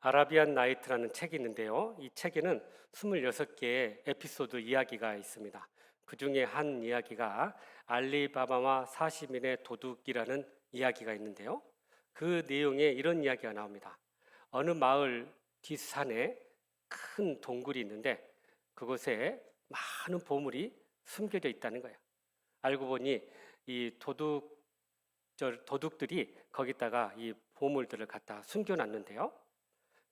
아라비안 나이트라는 책이 있는데요. 이 책에는 26개의 에피소드 이야기가 있습니다. 그 중에 한 이야기가 알리바바와 40인의 도둑이라는 이야기가 있는데요. 그 내용에 이런 이야기가 나옵니다. 어느 마을 뒷산에 큰 동굴이 있는데 그곳에 많은 보물이 숨겨져 있다는 거예요. 알고 보니 이 도둑들이 거기다가 이 보물들을 갖다 숨겨놨는데요.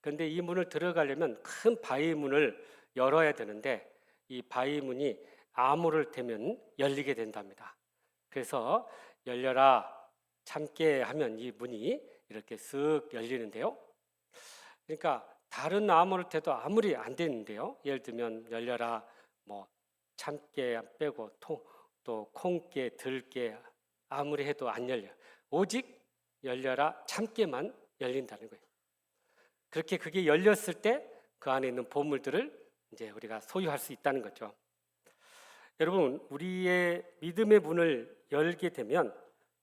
그런데 이 문을 들어가려면 큰 바위 문을 열어야 되는데 이 바위 문이 암호를 대면 열리게 된답니다. 그래서 열려라 참게 하면 이 문이 이렇게 쓱 열리는데요. 그러니까 다른 암호를 대도 아무리 안 되는데요. 예를 들면 열려라 뭐 참게 빼고 또 콩게 들게 아무리 해도 안 열려. 오직 열려라 참게만 열린다는 거예요. 그렇게 그게 열렸을 때 그 안에 있는 보물들을 이제 우리가 소유할 수 있다는 거죠. 여러분, 우리의 믿음의 문을 열게 되면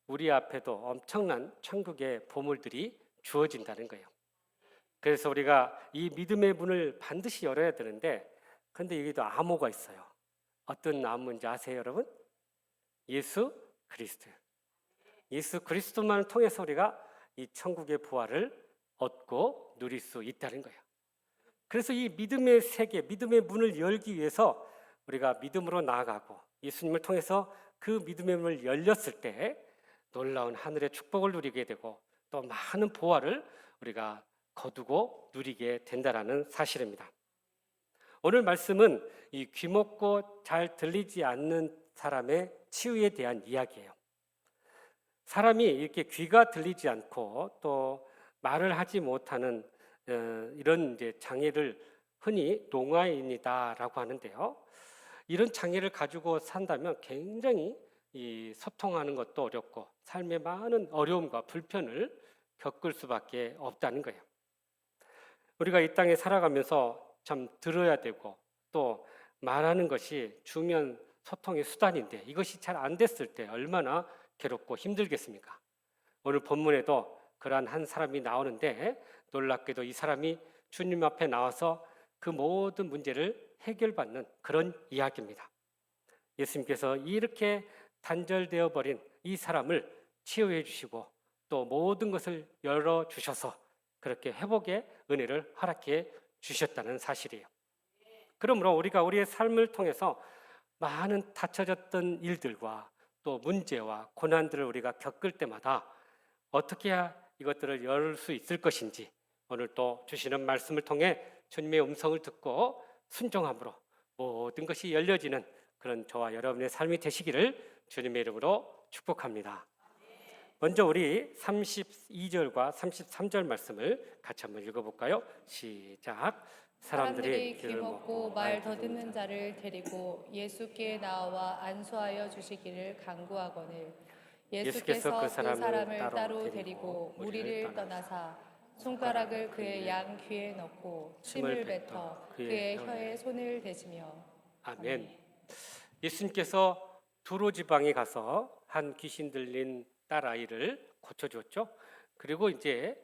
우리 앞에도 엄청난 천국의 보물들이 주어진다는 거예요. 그래서 우리가 이 믿음의 문을 반드시 열어야 되는데, 근데 여기도 암호가 있어요. 어떤 암호인지 아세요, 여러분? 예수 그리스도. 예수 그리스도만을 통해서 우리가 이 천국의 부활을 얻고 누릴 수 있다는 거예요. 그래서 이 믿음의 세계, 믿음의 문을 열기 위해서 우리가 믿음으로 나아가고 예수님을 통해서 그 믿음의 문을 열렸을 때 놀라운 하늘의 축복을 누리게 되고 또 많은 보화를 우리가 거두고 누리게 된다는 사실입니다. 오늘 말씀은 이 귀먹고 잘 들리지 않는 사람의 치유에 대한 이야기예요. 사람이 이렇게 귀가 들리지 않고 또 말을 하지 못하는 이런 이제 장애를 흔히 농아인이다라고 하는데요. 이런 장애를 가지고 산다면 굉장히 이 소통하는 것도 어렵고 삶에 많은 어려움과 불편을 겪을 수밖에 없다는 거예요. 우리가 이 땅에 살아가면서 참 들어야 되고 또 말하는 것이 중요한 소통의 수단인데 이것이 잘 안 됐을 때 얼마나 괴롭고 힘들겠습니까? 오늘 본문에도 그러한 한 사람이 나오는데 놀랍게도 이 사람이 주님 앞에 나와서 그 모든 문제를 해결받는 그런 이야기입니다. 예수님께서 이렇게 단절되어 버린 이 사람을 치유해 주시고 또 모든 것을 열어 주셔서 그렇게 회복의 은혜를 허락해 주셨다는 사실이에요. 그러므로 우리가 우리의 삶을 통해서 많은 닫혀졌던 일들과 또 문제와 고난들을 우리가 겪을 때마다 어떻게 해야 이것들을 열 수 있을 것인지 오늘 또 주시는 말씀을 통해 주님의 음성을 듣고 순종함으로 모든 것이 열려지는 그런 저와 여러분의 삶이 되시기를 주님의 이름으로 축복합니다. 먼저 우리 32절과 33절 말씀을 같이 한번 읽어볼까요? 시작. 사람들이 귀먹고 말 더듬는 자를 데리고 예수께 나와 안수하여 주시기를 간구하거늘 예수께서 그 사람을 따로 데리고 무리를 떠나사 손가락을 그의 양 귀에 넣고 침을 뱉어 그의 혀에 손을 대시며 아멘. 예수님께서 두로 지방에 가서 한 귀신 들린 딸 아이를 고쳐주었죠. 그리고 이제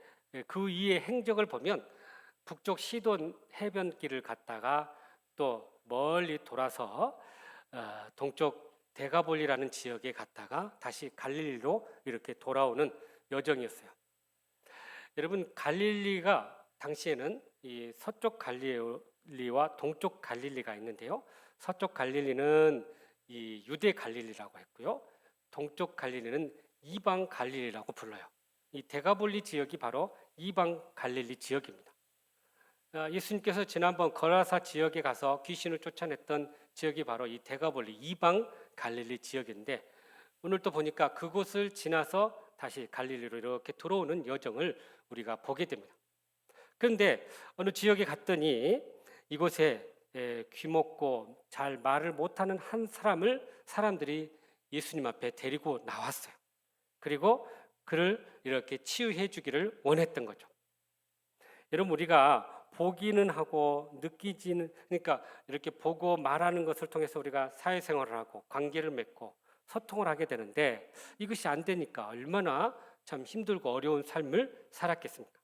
그 위의 행적을 보면 북쪽 시돈 해변길을 갔다가 또 멀리 돌아서 동쪽 데가볼리라는 지역에 갔다가 다시 갈릴리로 이렇게 돌아오는 여정이었어요. 여러분 갈릴리가 당시에는 이 서쪽 갈릴리와 동쪽 갈릴리가 있는데요. 서쪽 갈릴리는 이 유대 갈릴리라고 했고요. 동쪽 갈릴리는 이방 갈릴리라고 불러요. 이 데가볼리 지역이 바로 이방 갈릴리 지역입니다. 예수님께서 지난번 거라사 지역에 가서 귀신을 쫓아냈던 지역이 바로 이 데가볼리 이방 갈릴리 지역인데 오늘 또 보니까 그곳을 지나서 다시 갈릴리로 이렇게 들어오는 여정을 우리가 보게 됩니다. 그런데 어느 지역에 갔더니 이곳에 귀먹고 잘 말을 못하는 한 사람을 사람들이 예수님 앞에 데리고 나왔어요. 그리고 그를 이렇게 치유해 주기를 원했던 거죠. 여러분 우리가 보기는 하고 느끼지는 그러니까 이렇게 보고 말하는 것을 통해서 우리가 사회생활을 하고 관계를 맺고 소통을 하게 되는데 이것이 안 되니까 얼마나 참 힘들고 어려운 삶을 살았겠습니까?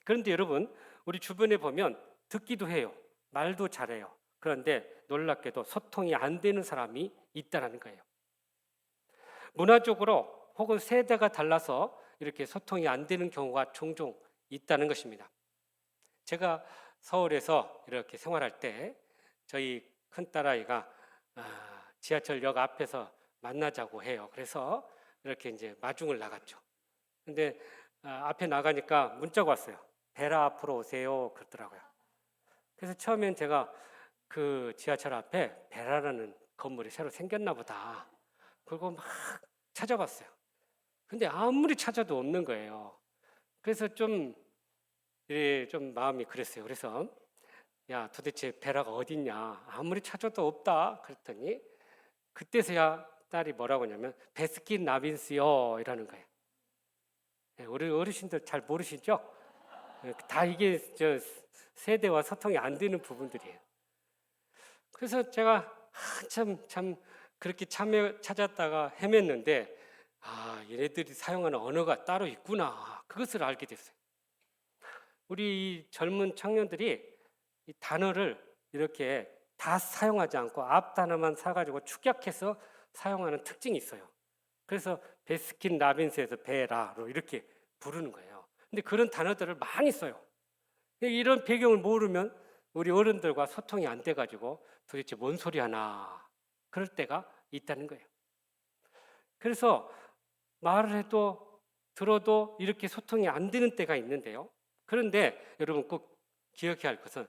그런데 여러분, 우리 주변에 보면 듣기도 해요. 말도 잘해요. 그런데 놀랍게도 소통이 안 되는 사람이 있다는 거예요. 문화적으로 혹은 세대가 달라서 이렇게 소통이 안 되는 경우가 종종 있다는 것입니다. 제가 서울에서 이렇게 생활할 때 저희 큰딸아이가 지하철역 앞에서 만나자고 해요. 그래서 이렇게 이제 마중을 나갔죠. 근데 앞에 나가니까 문자가 왔어요. 베라 앞으로 오세요. 그러더라고요. 그래서 처음엔 제가 그 지하철 앞에 베라라는 건물이 새로 생겼나 보다. 그리고 막 찾아봤어요. 근데 아무리 찾아도 없는 거예요. 그래서 좀 마음이 그랬어요. 그래서 야, 도대체 베라가 어딨냐? 아무리 찾아도 없다. 그랬더니 그때서야 딸이 뭐라고 하냐면 베스킨 라빈스요 이라는 거예요. 우리 어르신들 잘 모르시죠? 다 이게 저 세대와 소통이 안 되는 부분들이에요. 그래서 제가 한참 참 그렇게 찾았다가 헤맸는데 얘네들이 사용하는 언어가 따로 있구나. 그것을 알게 됐어요. 우리 젊은 청년들이 이 단어를 이렇게 다 사용하지 않고 앞 단어만 사가지고 축약해서 사용하는 특징이 있어요. 그래서 베스킨 라빈스에서 베라로 이렇게 부르는 거예요. 근데 그런 단어들을 많이 써요. 이런 배경을 모르면 우리 어른들과 소통이 안 돼가지고 도대체 뭔 소리 하나 그럴 때가 있다는 거예요. 그래서 말을 해도 들어도 이렇게 소통이 안 되는 때가 있는데요. 그런데 여러분 꼭 기억해야 할 것은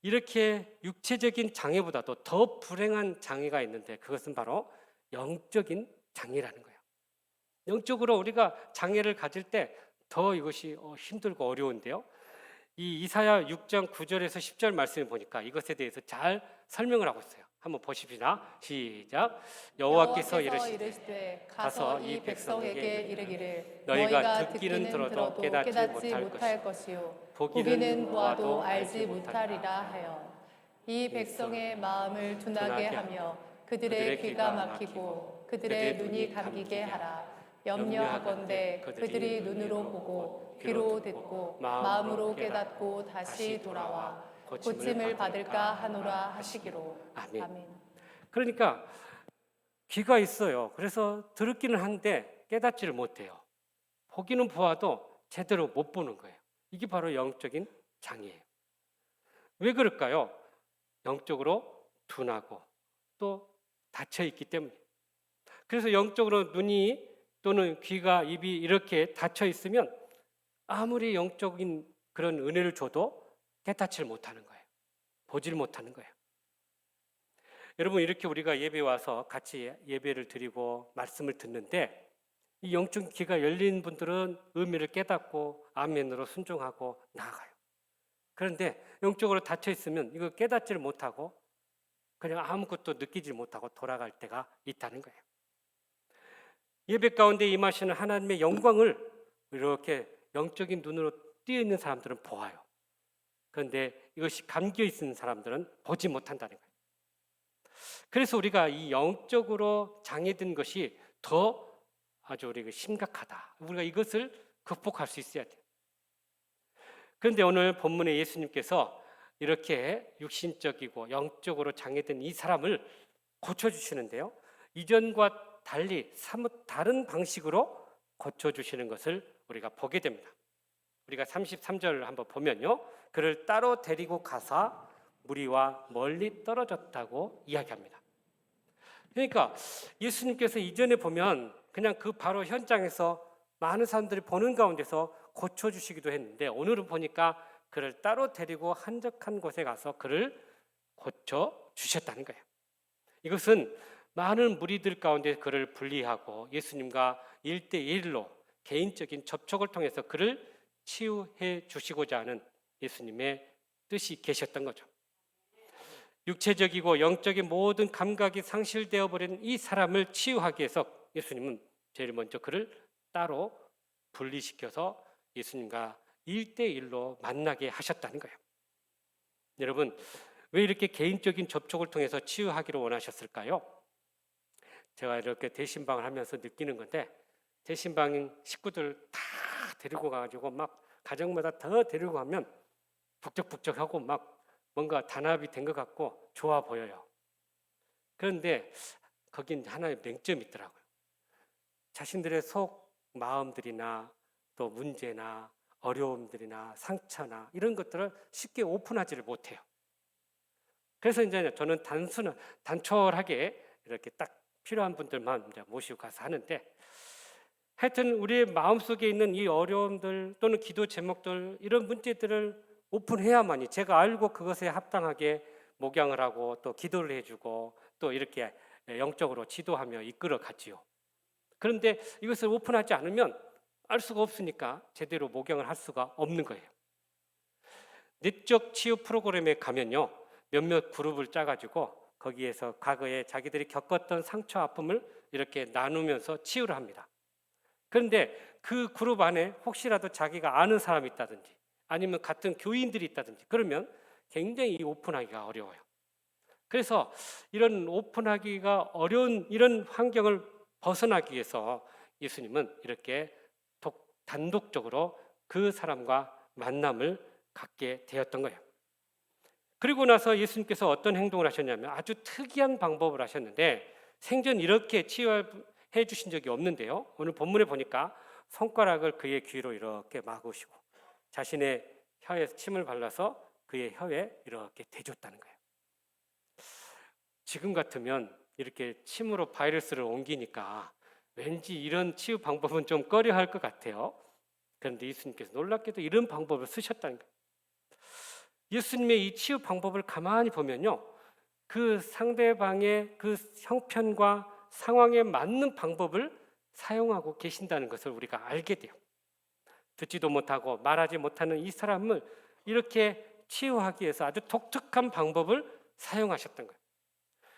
이렇게 육체적인 장애보다도 더 불행한 장애가 있는데 그것은 바로 영적인 장애라는 거예요. 영적으로 우리가 장애를 가질 때 더 이것이 힘들고 어려운데요. 이 이사야 6장 9절에서 10절 말씀을 보니까 이것에 대해서 잘 설명을 하고 있어요. 한번 보십시다. 시작. 여호와께서 이르시되 가서 이 백성에게 이르기를 너희가 듣기는 들어도 깨닫지 못할 것이요 보기는 보아도 알지 못하리라 하여 이 백성의 마음을 둔하게 하며 그들의 귀가 막히고 그들의 눈이 감기게 하라. 염려하건대 그들이 눈으로 보고 귀로 듣고 마음으로 깨닫고 다시 돌아와 고침을 받을까 하노라 하시기로. 아멘. 그러니까 귀가 있어요. 그래서 들었기는 한데 깨닫지를 못해요. 보기는 보아도 제대로 못 보는 거예요. 이게 바로 영적인 장애예요. 왜 그럴까요? 영적으로 둔하고 또 닫혀 있기 때문에. 그래서 영적으로 눈이 또는 귀가 입이 이렇게 닫혀 있으면 아무리 영적인 그런 은혜를 줘도 깨닫지를 못하는 거예요. 보지를 못하는 거예요. 여러분 이렇게 우리가 예배 와서 같이 예배를 드리고 말씀을 듣는데 이 영적 귀가 열린 분들은 의미를 깨닫고 아멘으로 순종하고 나아가요. 그런데 영적으로 닫혀 있으면 이거 깨닫지를 못하고 그냥 아무것도 느끼지 못하고 돌아갈 때가 있다는 거예요. 예배 가운데 임하시는 하나님의 영광을 이렇게 영적인 눈으로 뜨여 있는 사람들은 보아요. 그런데 이것이 감겨 있는 사람들은 보지 못한다는 거예요. 그래서 우리가 이 영적으로 장애된 것이 더 아주 우리가 심각하다. 우리가 이것을 극복할 수 있어야 돼요. 그런데 오늘 본문에 예수님께서 이렇게 육신적이고 영적으로 장애된 이 사람을 고쳐주시는데요. 이전과 달리 사뭇 다른 방식으로 고쳐주시는 것을 우리가 보게 됩니다. 우리가 33절을 한번 보면요. 그를 따로 데리고 가사 무리와 멀리 떨어졌다고 이야기합니다. 그러니까 예수님께서 이전에 보면 그냥 그 바로 현장에서 많은 사람들이 보는 가운데서 고쳐주시기도 했는데 오늘은 보니까 그를 따로 데리고 한적한 곳에 가서 그를 고쳐주셨다는 거예요. 이것은 많은 무리들 가운데 그를 분리하고 예수님과 1대1로 개인적인 접촉을 통해서 그를 치유해 주시고자 하는 예수님의 뜻이 계셨던 거죠. 육체적이고 영적인 모든 감각이 상실되어 버린 이 사람을 치유하기 위해서 예수님은 제일 먼저 그를 따로 분리시켜서 예수님과 1대1로 만나게 하셨다는 거예요. 여러분, 왜 이렇게 개인적인 접촉을 통해서 치유하기를 원하셨을까요? 제가 이렇게 대신방을 하면서 느끼는 건데 대신방 식구들 다 데리고 가가지고 막 가정마다 더 데리고 가면 북적북적하고 막 뭔가 단합이 된 것 같고 좋아 보여요. 그런데 거긴 하나의 맹점이 있더라고요. 자신들의 속 마음들이나 또 문제나 어려움들이나 상처나 이런 것들을 쉽게 오픈하지를 못해요. 그래서 이제 저는 단촐하게 이렇게 딱 필요한 분들만 이제 모시고 가서 하는데, 하여튼 우리의 마음속에 있는 이 어려움들 또는 기도 제목들, 이런 문제들을 오픈해야만이 제가 알고 그것에 합당하게 목양을 하고 또 기도를 해주고 또 이렇게 영적으로 지도하며 이끌어 가지요. 그런데 이것을 오픈하지 않으면 알 수가 없으니까 제대로 목양을 할 수가 없는 거예요. 내적 치유 프로그램에 가면요, 몇몇 그룹을 짜가지고 거기에서 과거에 자기들이 겪었던 상처 아픔을 이렇게 나누면서 치유를 합니다. 그런데 그 그룹 안에 혹시라도 자기가 아는 사람이 있다든지 아니면 같은 교인들이 있다든지 그러면 굉장히 오픈하기가 어려워요. 그래서 이런 오픈하기가 어려운 이런 환경을 벗어나기 위해서 예수님은 이렇게 단독적으로 그 사람과 만남을 갖게 되었던 거예요. 그리고 나서 예수님께서 어떤 행동을 하셨냐면 아주 특이한 방법을 하셨는데, 생전 이렇게 치유해 주신 적이 없는데요, 오늘 본문에 보니까 손가락을 그의 귀로 이렇게 막으시고 자신의 혀에 침을 발라서 그의 혀에 이렇게 대줬다는 거예요. 지금 같으면 이렇게 침으로 바이러스를 옮기니까 왠지 이런 치유 방법은 좀 꺼려할 것 같아요. 그런데 예수님께서 놀랍게도 이런 방법을 쓰셨다는 거예요. 예수님의 이 치유 방법을 가만히 보면요, 그 상대방의 그 형편과 상황에 맞는 방법을 사용하고 계신다는 것을 우리가 알게 돼요. 듣지도 못하고 말하지 못하는 이 사람을 이렇게 치유하기 위해서 아주 독특한 방법을 사용하셨던 거예요.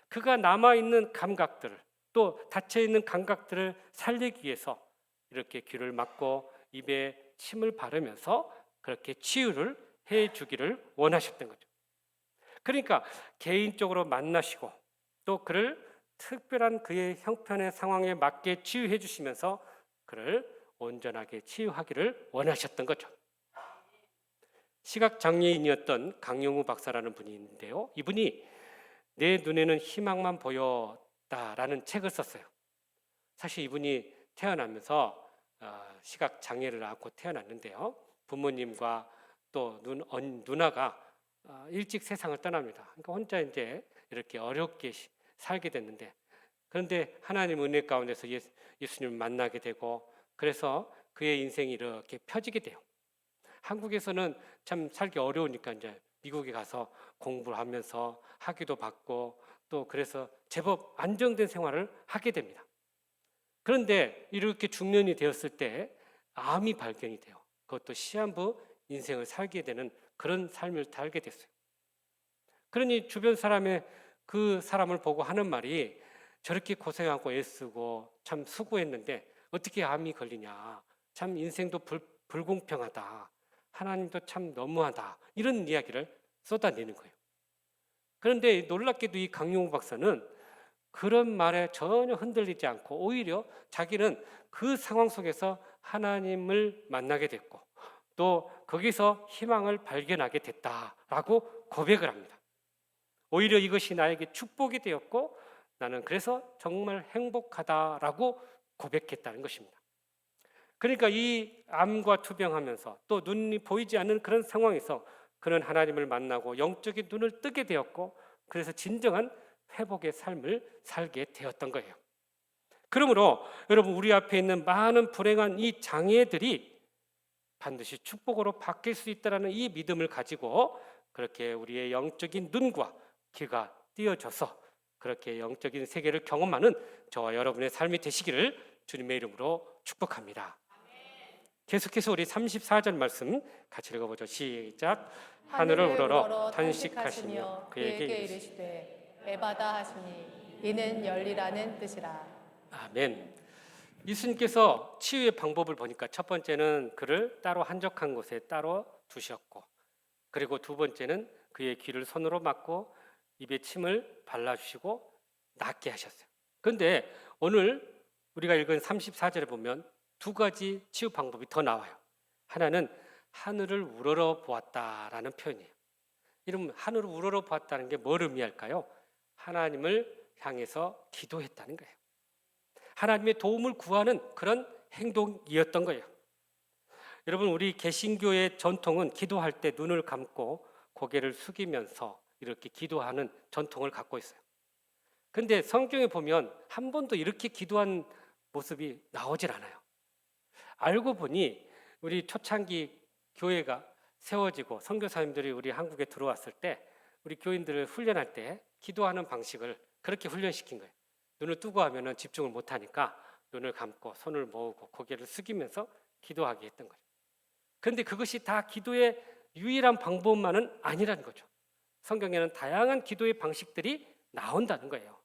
그가 남아있는 감각들을, 또 닫혀있는 감각들을 살리기 위해서 이렇게 귀를 막고 입에 침을 바르면서 그렇게 치유를 해주기를 원하셨던 거죠. 그러니까 개인적으로 만나시고 또 그를 특별한 그의 형편의 상황에 맞게 치유해 주시면서 그를 온전하게 치유하기를 원하셨던 거죠. 시각장애인이었던 강용우 박사라는 분이 있는데요, 이분이 내 눈에는 희망만 보였다라는 책을 썼어요. 사실 이분이 태어나면서 시각장애를 앓고 태어났는데요, 부모님과 또 누나가 일찍 세상을 떠납니다. 그러니까 혼자 이제 이렇게 어렵게 살게 됐는데, 그런데 하나님 은혜 가운데서 예수님을 만나게 되고 그래서 그의 인생이 이렇게 펴지게 돼요. 한국에서는 참 살기 어려우니까 이제 미국에 가서 공부를 하면서 학위도 받고 또 그래서 제법 안정된 생활을 하게 됩니다. 그런데 이렇게 중년이 되었을 때 암이 발견이 돼요. 그것도 시한부 인생을 살게 되는 그런 삶을 살게 됐어요. 그러니 주변 사람의 그 사람을 보고 하는 말이, 저렇게 고생하고 애쓰고 참 수고했는데 어떻게 암이 걸리냐, 참 인생도 불공평하다, 하나님도 참 너무하다, 이런 이야기를 쏟아내는 거예요. 그런데 놀랍게도 이 강용우 박사는 그런 말에 전혀 흔들리지 않고 오히려 자기는 그 상황 속에서 하나님을 만나게 됐고 또 거기서 희망을 발견하게 됐다라고 고백을 합니다. 오히려 이것이 나에게 축복이 되었고 나는 그래서 정말 행복하다라고 고백했다는 것입니다. 그러니까 이 암과 투병하면서 또 눈이 보이지 않는 그런 상황에서 그는 하나님을 만나고 영적인 눈을 뜨게 되었고 그래서 진정한 회복의 삶을 살게 되었던 거예요. 그러므로 여러분, 우리 앞에 있는 많은 불행한 이 장애들이 반드시 축복으로 바뀔 수 있다는 이 믿음을 가지고 그렇게 우리의 영적인 눈과 귀가 띄어져서 그렇게 영적인 세계를 경험하는 저와 여러분의 삶이 되시기를 주님의 이름으로 축복합니다. 계속해서 우리 34절 말씀 같이 읽어보죠. 시작. 하늘을 우러러 탄식하시며 그에게 이르시되 에바다 하시니 이는 열리라는 뜻이라. 아멘. 예수님께서 치유의 방법을 보니까 첫 번째는 그를 따로 한적한 곳에 따로 두셨고, 그리고 두 번째는 그의 귀를 손으로 막고 입에 침을 발라주시고 낫게 하셨어요. 그런데 오늘 우리가 읽은 34절에 보면 두 가지 치유 방법이 더 나와요. 하나는 하늘을 우러러 보았다라는 표현이에요. 이러면 하늘을 우러러 보았다는 게 뭘 의미할까요? 하나님을 향해서 기도했다는 거예요. 하나님의 도움을 구하는 그런 행동이었던 거예요. 여러분, 우리 개신교의 전통은 기도할 때 눈을 감고 고개를 숙이면서 이렇게 기도하는 전통을 갖고 있어요. 근데 성경에 보면 한 번도 이렇게 기도한 모습이 나오질 않아요. 알고 보니 우리 초창기 교회가 세워지고 선교사님들이 우리 한국에 들어왔을 때 우리 교인들을 훈련할 때 기도하는 방식을 그렇게 훈련시킨 거예요. 눈을 뜨고 하면은 집중을 못 하니까 눈을 감고 손을 모으고 고개를 숙이면서 기도하게 했던 거예요. 그런데 그것이 다 기도의 유일한 방법만은 아니라는 거죠. 성경에는 다양한 기도의 방식들이 나온다는 거예요.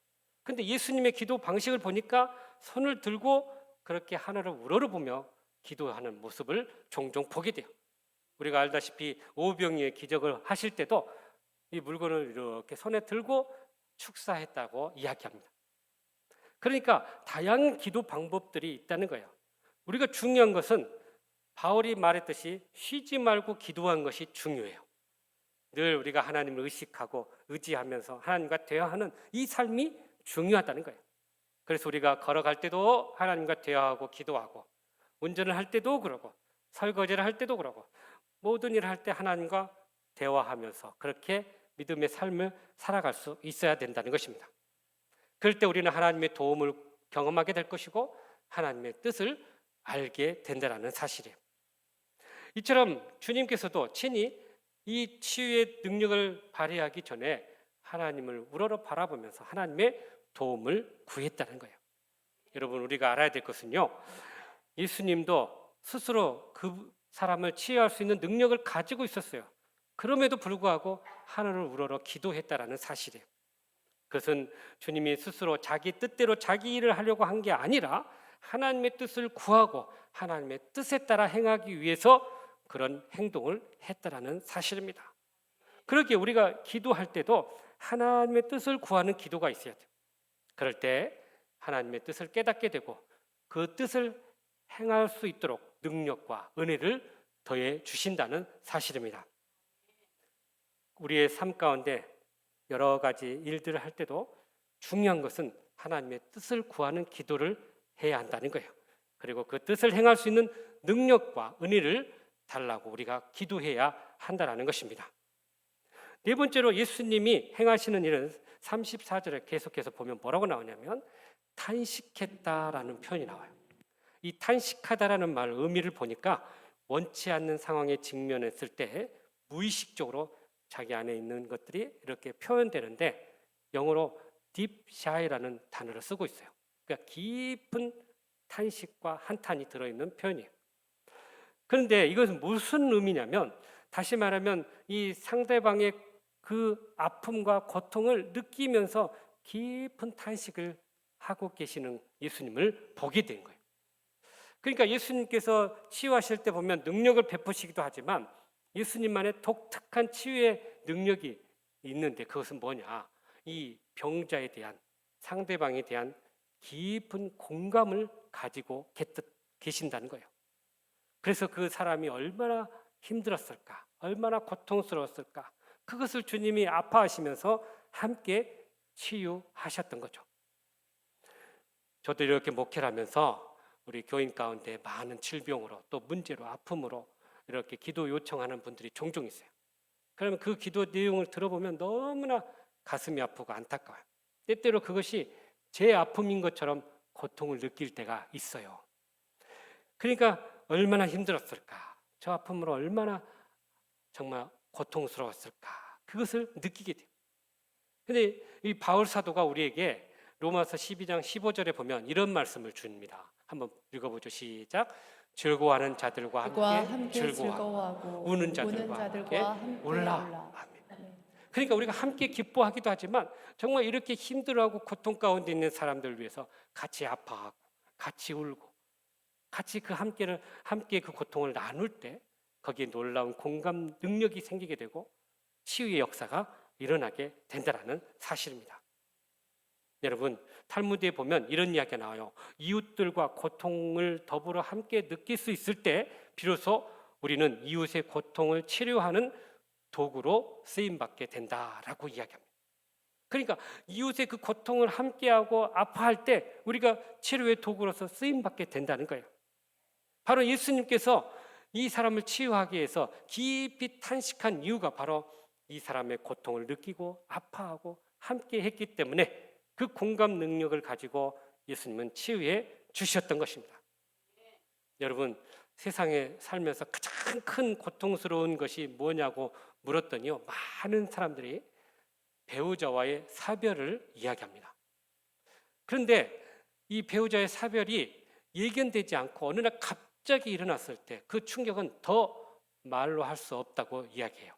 근데 예수님의 기도 방식을 보니까 손을 들고 그렇게 하늘을 우러러보며 기도하는 모습을 종종 보게 돼요. 우리가 알다시피 오병이의 기적을 하실 때도 이 물건을 이렇게 손에 들고 축사했다고 이야기합니다. 그러니까 다양한 기도 방법들이 있다는 거예요. 우리가 중요한 것은 바울이 말했듯이 쉬지 말고 기도하는 것이 중요해요. 늘 우리가 하나님을 의식하고 의지하면서 하나님과 대화하는 이 삶이 중요하다는 거예요. 그래서 우리가 걸어갈 때도 하나님과 대화하고 기도하고, 운전을 할 때도 그러고, 설거지를 할 때도 그러고, 모든 일을 할 때 하나님과 대화하면서 그렇게 믿음의 삶을 살아갈 수 있어야 된다는 것입니다. 그럴 때 우리는 하나님의 도움을 경험하게 될 것이고 하나님의 뜻을 알게 된다는 사실이에요. 이처럼 주님께서도 친히 이 치유의 능력을 발휘하기 전에 하나님을 우러러 바라보면서 하나님의 도움을 구했다는 거예요. 여러분, 우리가 알아야 될 것은요, 예수님도 스스로 그 사람을 치유할 수 있는 능력을 가지고 있었어요. 그럼에도 불구하고 하늘을 우러러 기도했다라는 사실이에요. 그것은 주님이 스스로 자기 뜻대로 자기 일을 하려고 한 게 아니라 하나님의 뜻을 구하고 하나님의 뜻에 따라 행하기 위해서 그런 행동을 했다라는 사실입니다. 그렇게 우리가 기도할 때도 하나님의 뜻을 구하는 기도가 있어야 돼요. 그럴 때 하나님의 뜻을 깨닫게 되고 그 뜻을 행할 수 있도록 능력과 은혜를 더해 주신다는 사실입니다. 우리의 삶 가운데 여러 가지 일들을 할 때도 중요한 것은 하나님의 뜻을 구하는 기도를 해야 한다는 거예요. 그리고 그 뜻을 행할 수 있는 능력과 은혜를 달라고 우리가 기도해야 한다는 것입니다. 네 번째로 예수님이 행하시는 일은 34절에 계속해서 보면 뭐라고 나오냐면 탄식했다라는 표현이 나와요. 이 탄식하다라는 말 의미를 보니까 원치 않는 상황에 직면했을 때 무의식적으로 자기 안에 있는 것들이 이렇게 표현되는데 영어로 deep sigh라는 단어를 쓰고 있어요. 그러니까 깊은 탄식과 한탄이 들어있는 표현이에요. 그런데 이것은 무슨 의미냐면 다시 말하면 이 상대방의 그 아픔과 고통을 느끼면서 깊은 탄식을 하고 계시는 예수님을 보게 된 거예요. 그러니까 예수님께서 치유하실 때 보면 능력을 베푸시기도 하지만 예수님만의 독특한 치유의 능력이 있는데 그것은 뭐냐? 이 병자에 대한 상대방에 대한 깊은 공감을 가지고 계신다는 거예요. 그래서 그 사람이 얼마나 힘들었을까? 얼마나 고통스러웠을까? 그것을 주님이 아파하시면서 함께 치유하셨던 거죠. 저도 이렇게 목회를 하면서 우리 교인 가운데 많은 질병으로 또 문제로 아픔으로 이렇게 기도 요청하는 분들이 종종 있어요. 그러면 그 기도 내용을 들어보면 너무나 가슴이 아프고 안타까워요. 때때로 그것이 제 아픔인 것처럼 고통을 느낄 때가 있어요. 그러니까 얼마나 힘들었을까? 저 아픔으로 얼마나 정말 고통스러웠을까? 그것을 느끼게 돼요. 근데 이 바울 사도가 우리에게 로마서 12장 15절에 보면 이런 말씀을 줍니다. 한번 읽어보죠. 시작. 즐거워하는 자들과 함께 즐거워하고 우는 자들과 함께 울라. 아멘. 그러니까 우리가 함께 기뻐하기도 하지만 정말 이렇게 힘들어하고 고통 가운데 있는 사람들을 위해서 같이 아파하고 같이 울고 같이 함께 그 고통을 나눌 때 거기에 놀라운 공감 능력이 생기게 되고 치유의 역사가 일어나게 된다는 사실입니다. 여러분, 탈무드에 보면 이런 이야기가 나와요. 이웃들과 고통을 더불어 함께 느낄 수 있을 때 비로소 우리는 이웃의 고통을 치료하는 도구로 쓰임받게 된다라고 이야기합니다. 그러니까 이웃의 그 고통을 함께하고 아파할 때 우리가 치료의 도구로서 쓰임받게 된다는 거예요. 바로 예수님께서 이 사람을 치유하기 위해서 깊이 탄식한 이유가 바로 이 사람의 고통을 느끼고 아파하고 함께 했기 때문에 그 공감 능력을 가지고 예수님은 치유해 주셨던 것입니다. 여러분, 세상에 살면서 가장 큰 고통스러운 것이 뭐냐고 물었더니요, 많은 사람들이 배우자와의 사별을 이야기합니다. 그런데 이 배우자의 사별이 예견되지 않고 어느 날 갑자기 일어났을 때 그 충격은 더 말로 할 수 없다고 이야기해요.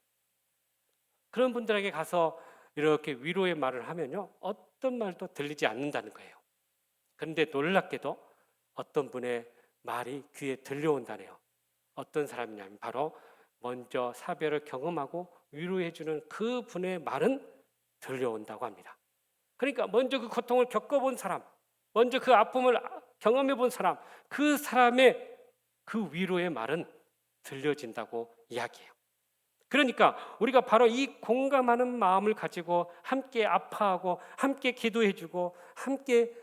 그런 분들에게 가서 이렇게 위로의 말을 하면요, 어떤 말도 들리지 않는다는 거예요. 그런데 놀랍게도 어떤 분의 말이 귀에 들려온다네요. 어떤 사람이냐면 바로 먼저 사별을 경험하고 위로해주는 그 분의 말은 들려온다고 합니다. 그러니까 먼저 그 고통을 겪어본 사람, 먼저 그 아픔을 경험해본 사람, 그 사람의 그 위로의 말은 들려진다고 이야기해요. 그러니까 우리가 바로 이 공감하는 마음을 가지고 함께 아파하고 함께 기도해주고 함께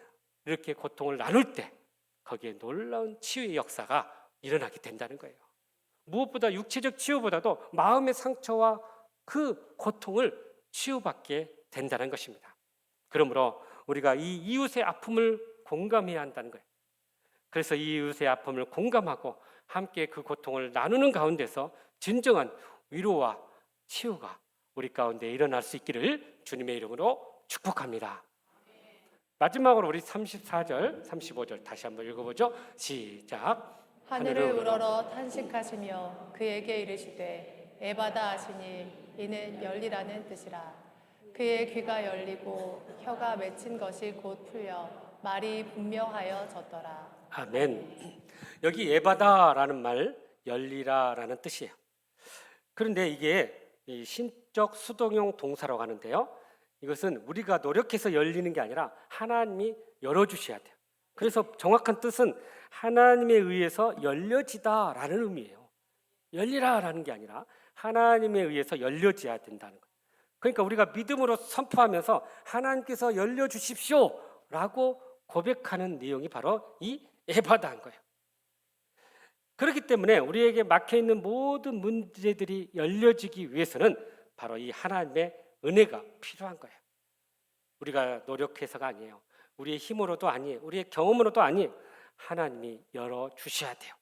이렇게 고통을 나눌 때 거기에 놀라운 치유의 역사가 일어나게 된다는 거예요. 무엇보다 육체적 치유보다도 마음의 상처와 그 고통을 치유받게 된다는 것입니다. 그러므로 우리가 이 이웃의 아픔을 공감해야 한다는 거예요. 그래서 이 이웃의 아픔을 공감하고 함께 그 고통을 나누는 가운데서 진정한 위로와 치유가 우리 가운데 일어날 수 있기를 주님의 이름으로 축복합니다. 마지막으로 우리 34절, 35절 다시 한번 읽어보죠. 시작. 하늘을 우러러 탄식하시며 그에게 이르시되 에바다 하시니 이는 열리라는 뜻이라. 그의 귀가 열리고 혀가 맺힌 것이 곧 풀려 말이 분명하여졌더라. 아멘. 여기 에바다라는 말, 열리라라는 뜻이에요. 그런데 이게 이 신적 수동용 동사라고 하는데요. 이것은 우리가 노력해서 열리는 게 아니라 하나님이 열어주셔야 돼요. 그래서 정확한 뜻은 하나님에 의해서 열려지다라는 의미예요. 열리라라는 게 아니라 하나님에 의해서 열려져야 된다는 거예요. 그러니까 우리가 믿음으로 선포하면서 하나님께서 열려주십시오라고 고백하는 내용이 바로 이 에바다인 거예요. 그렇기 때문에 우리에게 막혀있는 모든 문제들이 열려지기 위해서는 바로 이 하나님의 은혜가 필요한 거예요. 우리가 노력해서가 아니에요. 우리의 힘으로도 아니에요. 우리의 경험으로도 아니에요. 하나님이 열어주셔야 돼요.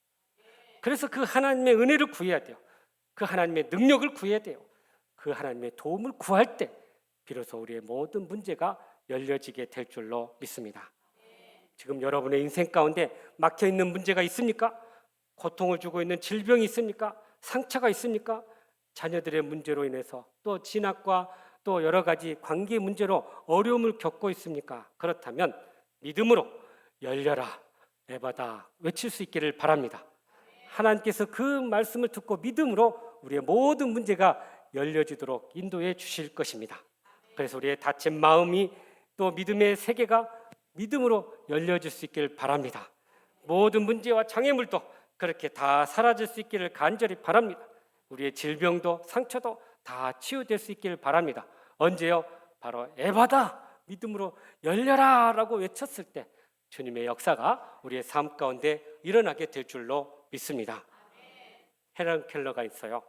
그래서 그 하나님의 은혜를 구해야 돼요. 그 하나님의 능력을 구해야 돼요. 그 하나님의 도움을 구할 때 비로소 우리의 모든 문제가 열려지게 될 줄로 믿습니다. 지금 여러분의 인생 가운데 막혀있는 문제가 있습니까? 고통을 주고 있는 질병이 있습니까? 상처가 있습니까? 자녀들의 문제로 인해서 또 진학과 또 여러 가지 관계 문제로 어려움을 겪고 있습니까? 그렇다면 믿음으로 열려라 에바다 외칠 수 있기를 바랍니다. 하나님께서 그 말씀을 듣고 믿음으로 우리의 모든 문제가 열려지도록 인도해 주실 것입니다. 그래서 우리의 다친 마음이 또 믿음의 세계가 믿음으로 열려질 수 있기를 바랍니다. 모든 문제와 장애물도 그렇게 다 사라질 수 있기를 간절히 바랍니다. 우리의 질병도 상처도 다 치유될 수 있기를 바랍니다. 언제요? 바로 에바다 믿음으로 열려라 라고 외쳤을 때 주님의 역사가 우리의 삶 가운데 일어나게 될 줄로 믿습니다. 헬런 켈러가 있어요.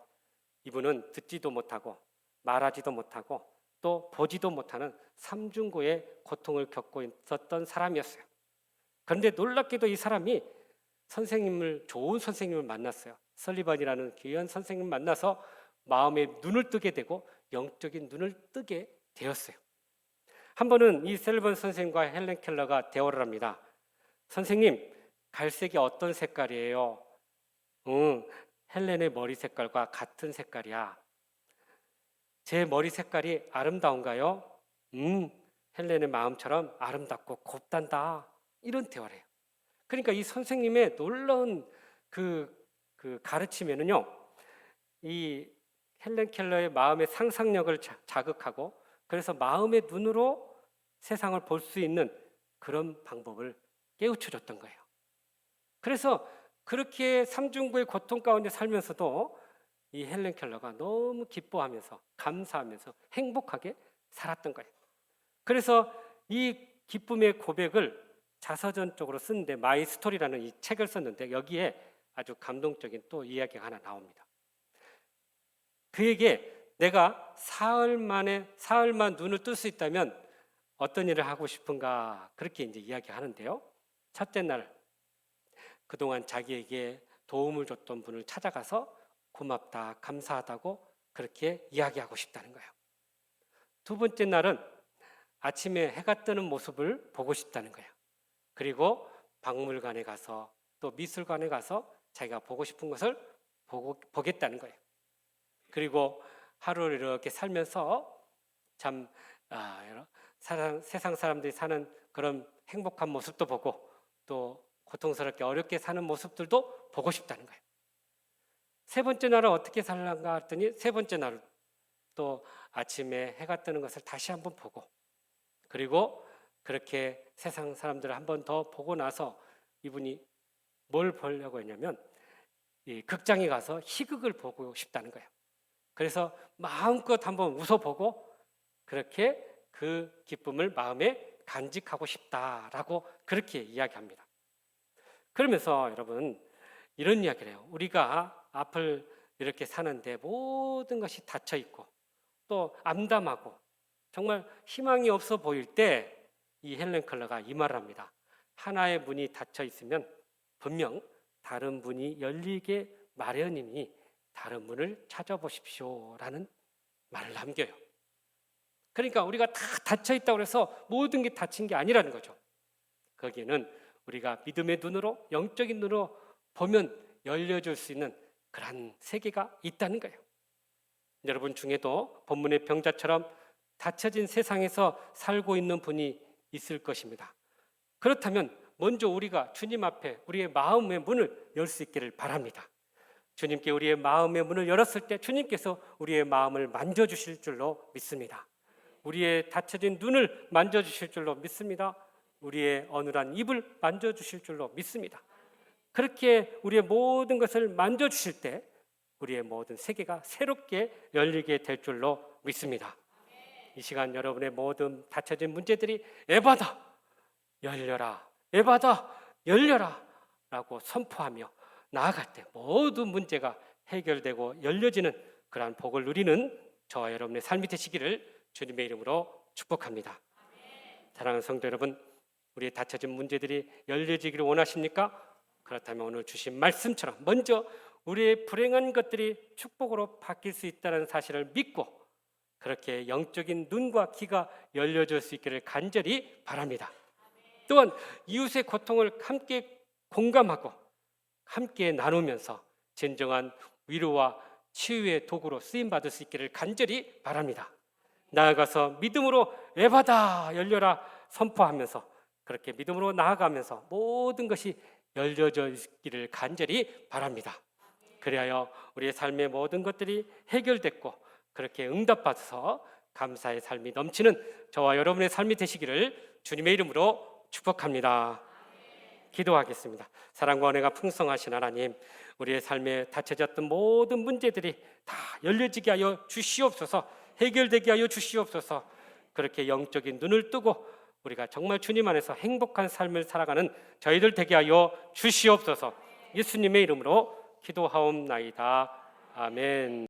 이분은 듣지도 못하고 말하지도 못하고 또 보지도 못하는 삼중고의 고통을 겪고 있었던 사람이었어요. 그런데 놀랍게도 이 사람이 좋은 선생님을 만났어요. 설리번이라는 귀한 선생님을 만나서 마음의 눈을 뜨게 되고 영적인 눈을 뜨게 되었어요. 한 번은 이 설리번 선생님과 헬렌 켈러가 대화를 합니다. 선생님, 갈색이 어떤 색깔이에요? 헬렌의 머리 색깔과 같은 색깔이야. 제 머리 색깔이 아름다운가요? 헬렌의 마음처럼 아름답고 곱단다. 이런 대화를 해요. 그러니까 이 선생님의 놀라운 그 가르침에는요, 이 헬렌 켈러의 마음의 상상력을 자극하고 그래서 마음의 눈으로 세상을 볼 수 있는 그런 방법을 깨우쳐 줬던 거예요. 그래서 그렇게 삼중고의 고통 가운데 살면서도 이 헬렌 켈러가 너무 기뻐하면서 감사하면서 행복하게 살았던 거예요. 그래서 이 기쁨의 고백을 자서전적으로 쓰는데 마이 스토리라는 이 책을 썼는데 여기에 아주 감동적인 또 이야기가 하나 나옵니다. 그에게 내가 사흘만 눈을 뜰 수 있다면 어떤 일을 하고 싶은가 그렇게 이제 이야기하는데요. 첫째 날 그동안 자기에게 도움을 줬던 분을 찾아가서 고맙다, 감사하다고 그렇게 이야기하고 싶다는 거예요. 두 번째 날은 아침에 해가 뜨는 모습을 보고 싶다는 거예요. 그리고 박물관에 가서 또 미술관에 가서 자기가 보고 싶은 것을 보겠다는 거예요. 그리고 하루를 이렇게 살면서 참 세상 사람들이 사는 그런 행복한 모습도 보고 또 고통스럽게 어렵게 사는 모습들도 보고 싶다는 거예요. 세 번째 날은 어떻게 살란가 했더니 세 번째 날 또 아침에 해가 뜨는 것을 다시 한번 보고 그리고 그렇게 세상 사람들을 한 번 더 보고 나서 이분이 뭘 보려고 했냐면 이 극장에 가서 희극을 보고 싶다는 거예요. 그래서 마음껏 한번 웃어보고 그렇게 그 기쁨을 마음에 간직하고 싶다라고 그렇게 이야기합니다. 그러면서 여러분 이런 이야기를 해요. 우리가 앞을 이렇게 사는데 모든 것이 닫혀 있고 또 암담하고 정말 희망이 없어 보일 때 이 헬렌 켈러가 이 말을 합니다. 하나의 문이 닫혀 있으면 분명 다른 문이 열리게 마련이니 다른 문을 찾아보십시오라는 말을 남겨요. 그러니까 우리가 다 닫혀 있다고 해서 모든 게 닫힌 게 아니라는 거죠. 거기에는 우리가 믿음의 눈으로 영적인 눈으로 보면 열려줄 수 있는 그런 세계가 있다는 거예요. 여러분 중에도 본문의 병자처럼 닫혀진 세상에서 살고 있는 분이 있을 것입니다. 그렇다면 먼저 우리가 주님 앞에 우리의 마음의 문을 열 수 있기를 바랍니다. 주님께 우리의 마음의 문을 열었을 때 주님께서 우리의 마음을 만져주실 줄로 믿습니다. 우리의 닫혀진 눈을 만져주실 줄로 믿습니다. 우리의 어눌한 입을 만져주실 줄로 믿습니다. 그렇게 우리의 모든 것을 만져주실 때 우리의 모든 세계가 새롭게 열리게 될 줄로 믿습니다. 이 시간 여러분의 모든 닫혀진 문제들이 에바다 열려라, 에바다 열려라 라고 선포하며 나아갈 때 모든 문제가 해결되고 열려지는 그러한 복을 누리는 저와 여러분의 삶이 되시기를 주님의 이름으로 축복합니다. 사랑하는 성도 여러분, 우리의 닫혀진 문제들이 열려지기를 원하십니까? 그렇다면 오늘 주신 말씀처럼 먼저 우리의 불행한 것들이 축복으로 바뀔 수 있다는 사실을 믿고 그렇게 영적인 눈과 귀가 열려질 수 있기를 간절히 바랍니다. 또한 이웃의 고통을 함께 공감하고 함께 나누면서 진정한 위로와 치유의 도구로 쓰임받을 수 있기를 간절히 바랍니다. 나아가서 믿음으로 에바다 열려라 선포하면서 그렇게 믿음으로 나아가면서 모든 것이 열려져 있기를 간절히 바랍니다. 그리하여 우리의 삶의 모든 것들이 해결됐고 그렇게 응답받아서 감사의 삶이 넘치는 저와 여러분의 삶이 되시기를 주님의 이름으로 축복합니다. 기도하겠습니다. 사랑과 은혜가 풍성하신 하나님, 우리의 삶에 닫혀졌던 모든 문제들이 다 열려지게 하여 주시옵소서. 해결되게 하여 주시옵소서. 그렇게 영적인 눈을 뜨고 우리가 정말 주님 안에서 행복한 삶을 살아가는 저희들 되게 하여 주시옵소서. 예수님의 이름으로 기도하옵나이다. 아멘.